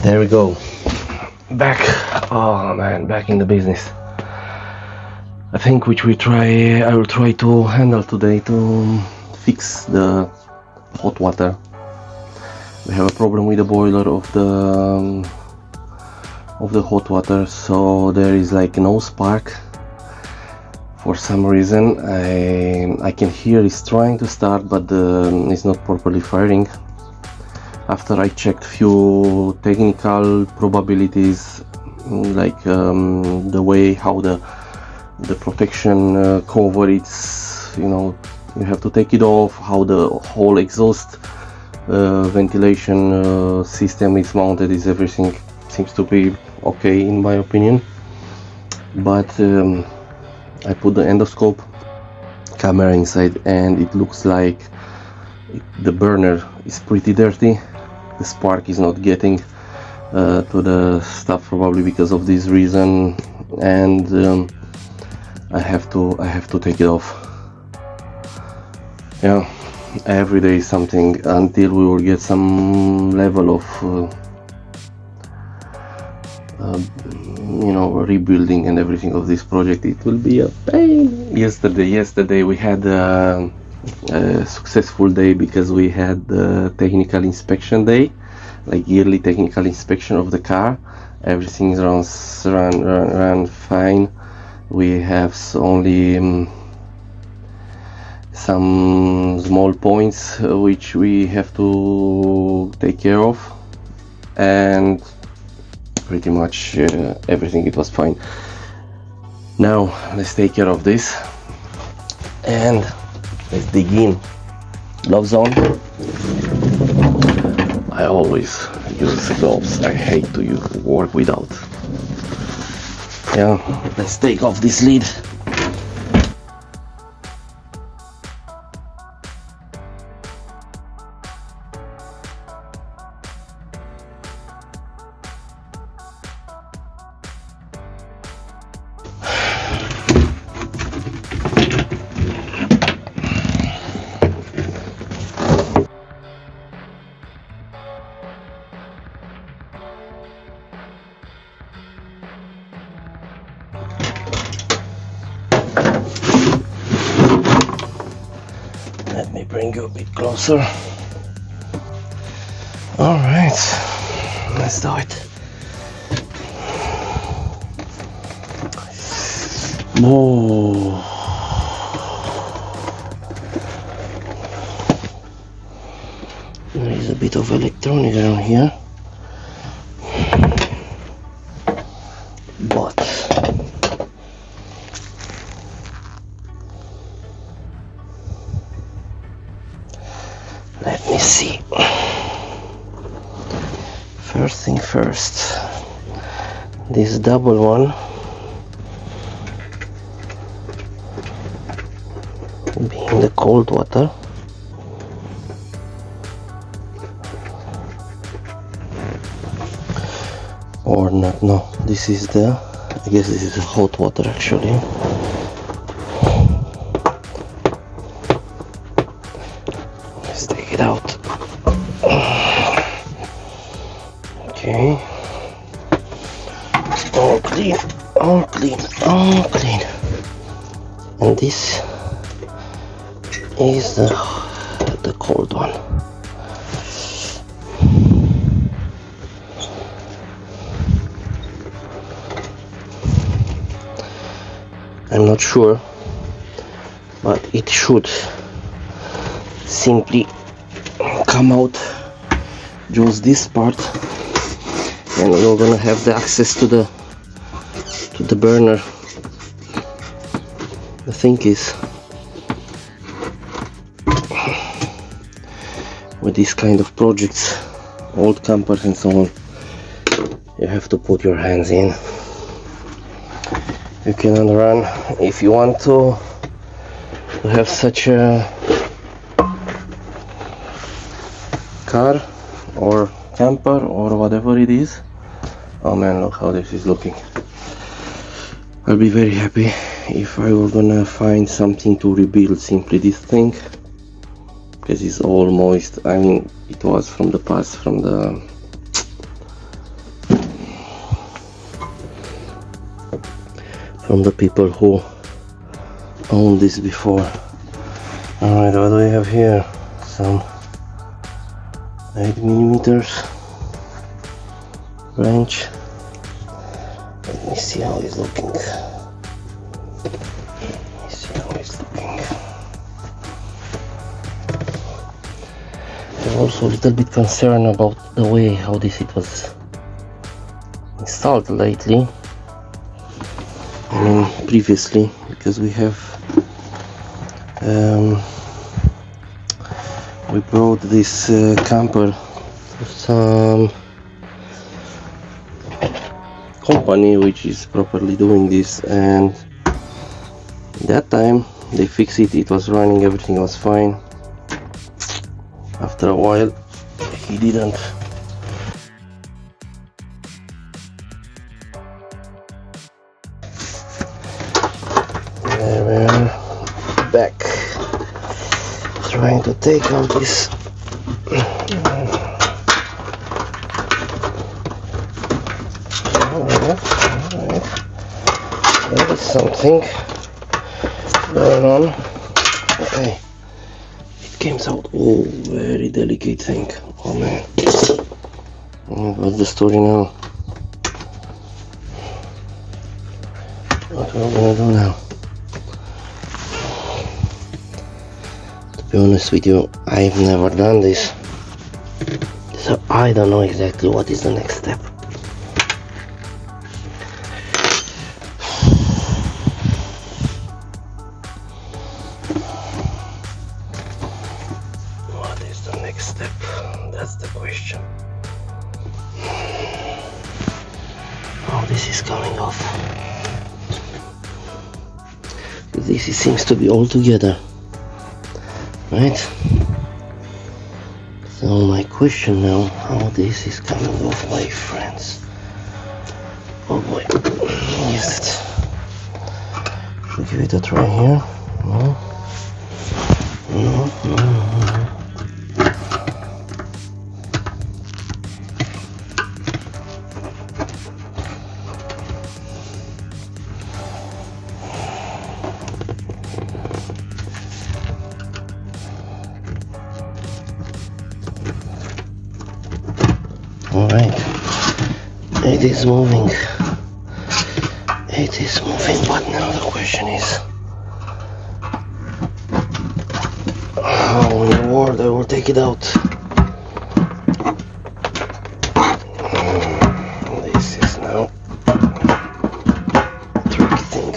There we go. Back. Oh man, back in the business. I think I will try to handle today to fix the hot water. We have a problem with the boiler of the hot water, so there is like no spark. For some reason, I can hear it's trying to start, but it's not properly firing. After I checked few technical probabilities, like the way how the protection cover, it's, you have to take it off, how the whole exhaust ventilation system is mounted, is everything seems to be okay in my opinion. But I put the endoscope camera inside and it looks like the burner is pretty dirty. The spark is not getting to the stuff, probably because of this reason, and I have to take it off. Yeah, every day something until we will get some level of rebuilding and everything of this project. It will be a pain. Yesterday we had a successful day because we had the technical inspection day, like yearly technical inspection of the car. Everything ran fine. We have only some small points which we have to take care of, and pretty much everything, it was fine. Now let's take care of this and let's dig in. Gloves on. I always use gloves. I hate to work without. Yeah, let's take off this lid. Let me bring you a bit closer. All right, let's do it. Whoa. There is a bit of electronic around here, but let me see. First thing first, this double one being the cold water. Or not, no, this is I guess this is the hot water actually. Let's take it out. Okay. All clean, all clean, all clean. And this is the cold one. I'm not sure, but it should simply come out just this part, and we're gonna have the access to the burner. The thing is, with these kind of projects, old campers and so on, you have to put your hands in. You cannot run if you want to have such a car or camper or whatever it is. Oh man, look how this is looking. I'll be very happy if I were gonna find something to rebuild simply this thing, because it's all moist. I mean, it was from the past, from the from the people who owned this before. Alright, what do we have here? Some 8mm wrench. Let me see how it's looking. I'm also a little bit concerned about the way how this it was installed lately. I mean previously, because we have we brought this camper to some company which is properly doing this, and that time they fixed it, it was running, everything was fine. After a while he didn't. There we are, back, trying to take out this alright. There is something going on. Okay, it came out. Oh, very delicate thing. Oh man, what's the story now? What are we gonna do now? To be honest with you, I've never done this, so I don't know exactly what is the next step. What is the next step? That's the question. Oh, this is coming off. This seems to be all together, right? So my question now, how this is coming off, my friends? Oh boy, is it? Should we give it a try here? No? No. Alright, it is moving. It is moving, but now the question is, how in the world I will take it out? This is now a tricky thing.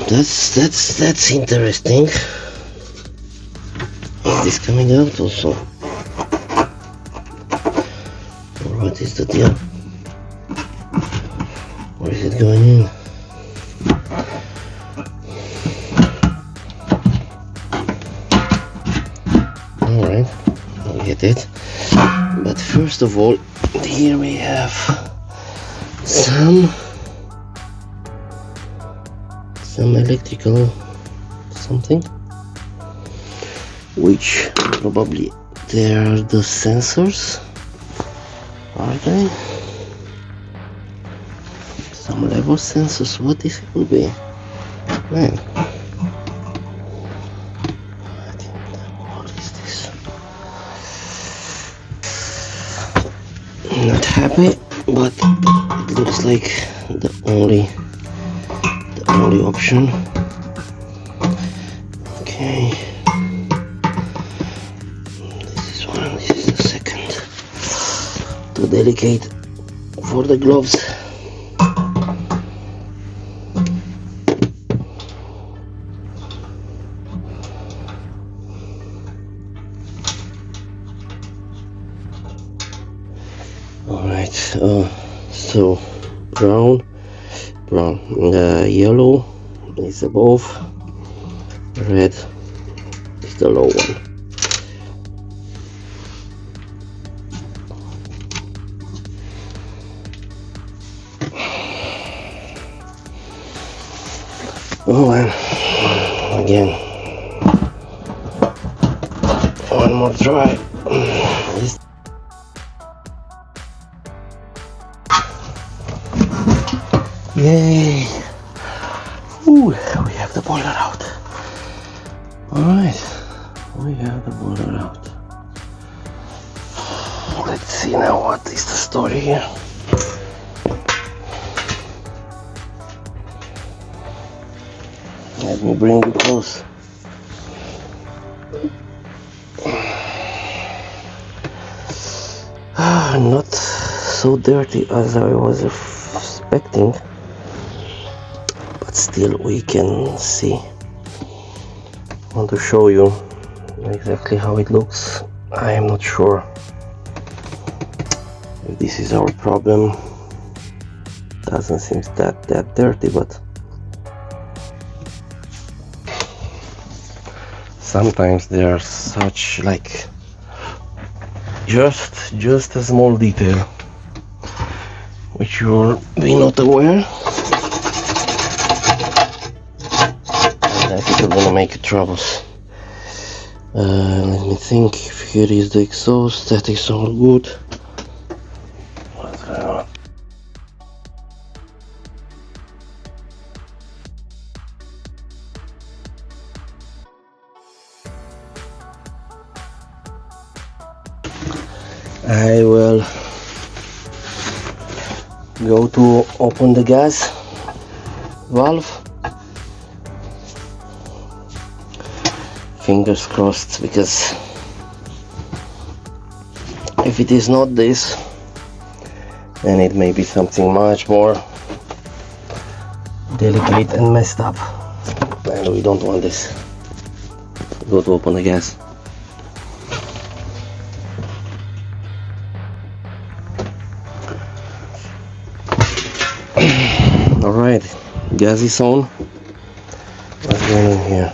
That's interesting. Is this coming out also? What is the deal? Where is it going in? Alright, I'll get it. But first of all, here we have some electrical something, which probably they are the sensors. Are they? Some level sensors, what this will be? Man. What is this? Not happy, but it looks like the only option. Okay. This is one, this is the second. Too delicate for the gloves. Alright, so brown, yellow is above, red is the low one. Oh, and again, one more try. Yay! Ooh, we have the boiler out. Alright, we have the boiler out. Let's see now what is the story here. Let me bring you close. Not so dirty as I was expecting, but still we can see. I want to show you exactly how it looks. I am not sure if this is our problem. Doesn't seem that dirty, but sometimes there are such like just a small detail which you'll be not aware, and that is gonna make troubles. Let me think. If here is the exhaust, that is all good. What's going on? I will go to open the gas valve. Fingers crossed, because if it is not this, then it may be something much more delicate and messed up, and we don't want this. Go to open the gas. Alright, gas is on. What's going on here?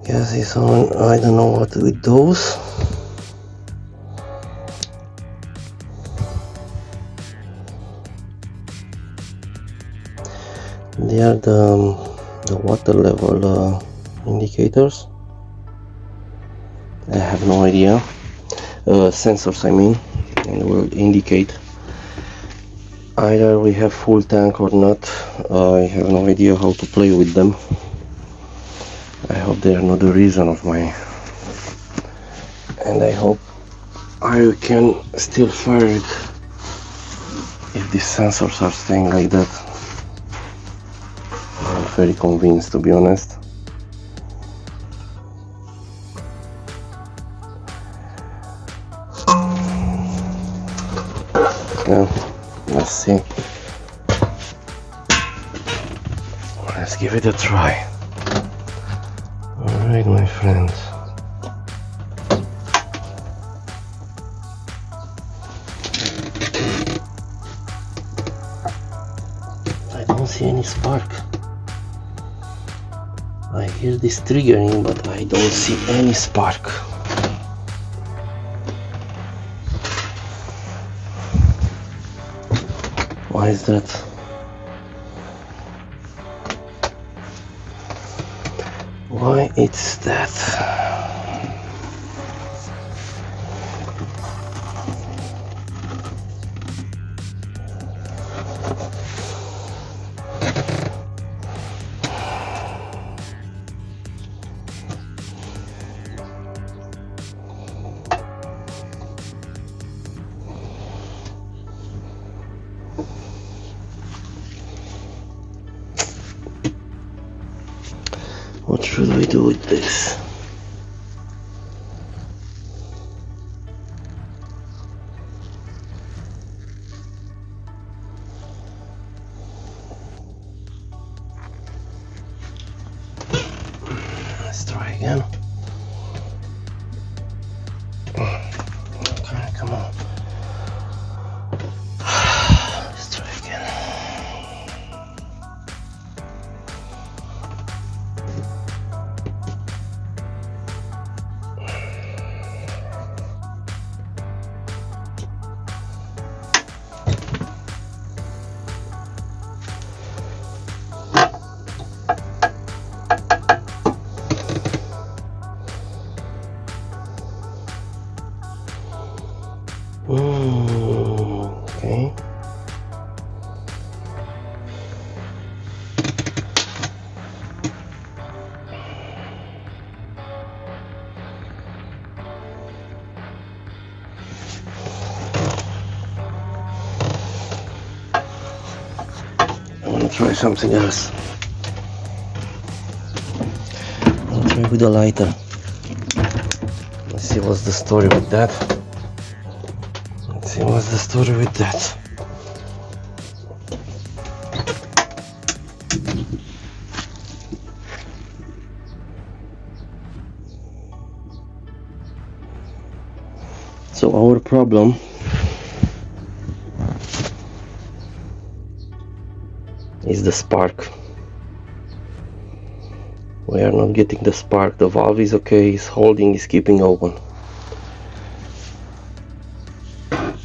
Gas is on. I don't know what with those. They are the water level indicators. I have no idea. Sensors, I mean, and will indicate either we have full tank or not. I have no idea how to play with them. I hope they are not the reason of my, and I hope I can still fire it if these sensors are staying like that. I'm not very convinced, to be honest. Now, let's see. Let's give it a try. Alright, my friends. I don't see any spark. I hear this triggering, but I don't see any spark. Why is that? Why it's that? What should I do with this? Let's try again. Okay, come on. Let's try again. something else. I'll try with a lighter. Let's see what's the story with that. Let's see what's the story with that. So our problem is the spark. We are not getting the spark. The valve is okay, it's holding, it's keeping open.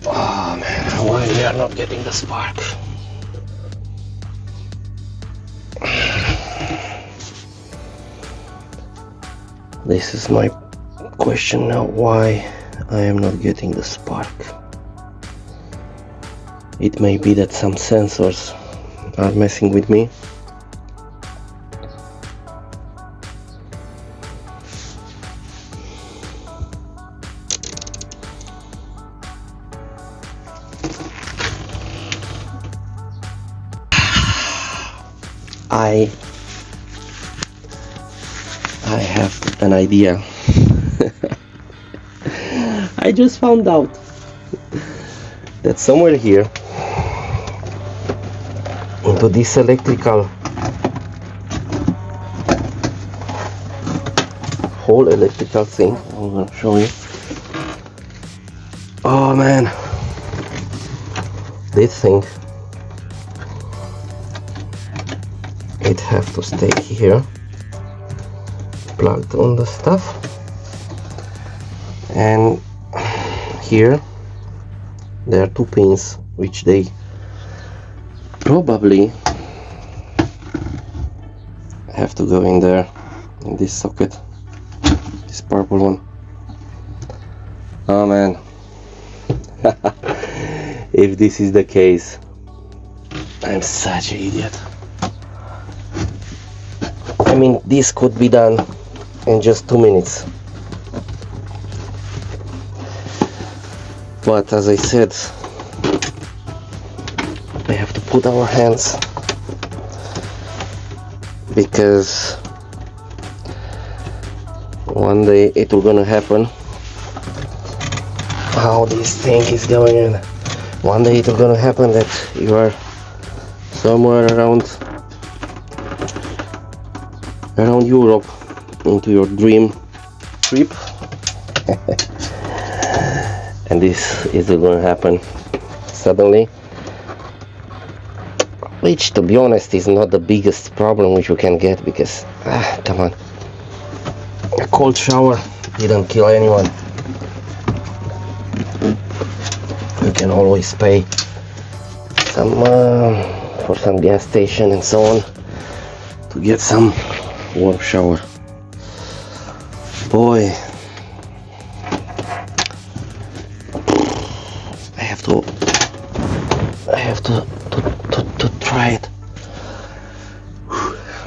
Oh man, why we are not getting the spark? This is my question now, why I am not getting the spark. It may be that some sensors are messing with me. I have an idea. I just found out that somewhere here into this electrical whole electrical thing, I'm gonna show you. Oh man, this thing, it have to stay here plugged on the stuff, and here there are two pins which they probably have to go in there, in this socket, this purple one. Oh man, if this is the case, I'm such an idiot. I mean, this could be done in just 2 minutes. But as I said, we have to put our hands, because one day it will gonna happen. How this thing is going in. One day it will gonna happen that you are somewhere around Europe into your dream trip. And this is going to happen suddenly, which, to be honest, is not the biggest problem which you can get, because come on, a cold shower didn't kill anyone. You can always pay some for some gas station and so on to get some warm shower. Boy, I have to try it.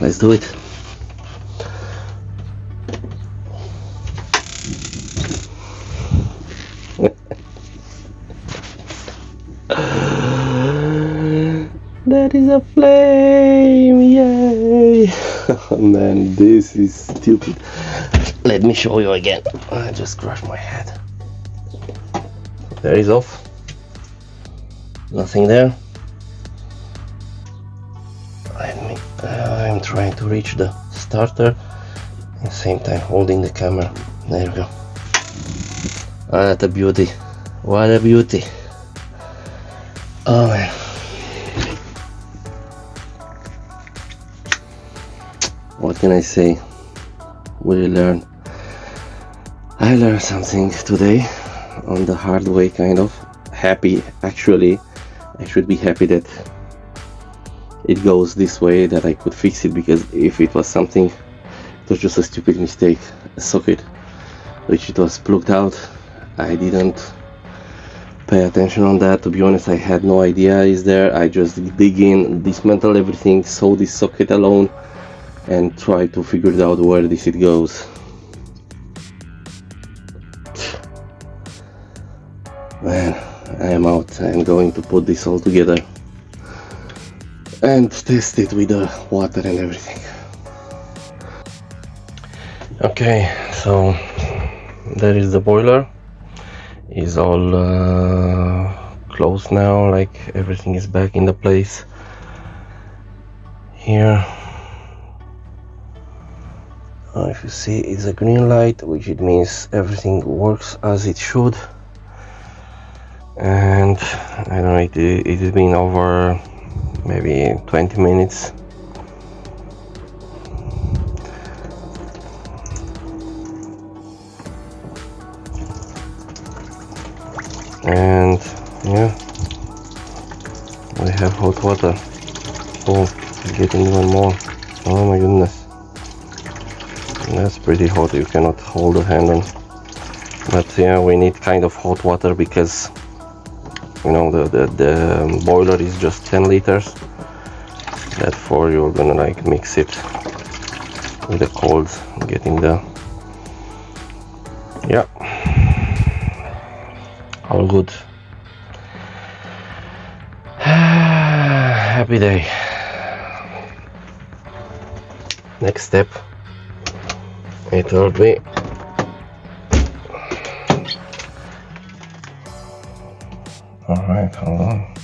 Let's do it. That is a flame, yay! Man, this is stupid. Let me show you again. I just crushed my head. There is off. Nothing there. I'm trying to reach the starter, at the same time holding the camera. There we go. What a beauty. What a beauty. Oh man. What can I say? I learned something today, on the hard way, kind of. Happy, actually. I should be happy that it goes this way, that I could fix it, because if it was something, it was just a stupid mistake, a socket which it was plugged out. I didn't pay attention on that. To be honest, I had no idea is there. I just dig in, dismantle everything, saw this socket alone, and try to figure it out where this it goes. Man, I am out. I am going to put this all together and test it with the water and everything. Okay, so there is the boiler. Is all closed now, like everything is back in the place here. If you see, it's a green light, which it means everything works as it should. And I don't know, it has been over maybe 20 minutes. And yeah, we have hot water. Oh, it's getting even more. Oh my goodness, that's pretty hot. You cannot hold a hand on. But yeah, we need kind of hot water because you know the boiler is just 10 liters. Therefore you're gonna like mix it with the cold, getting the, yeah, all good. Happy day. Next step, it will be all right, hold on.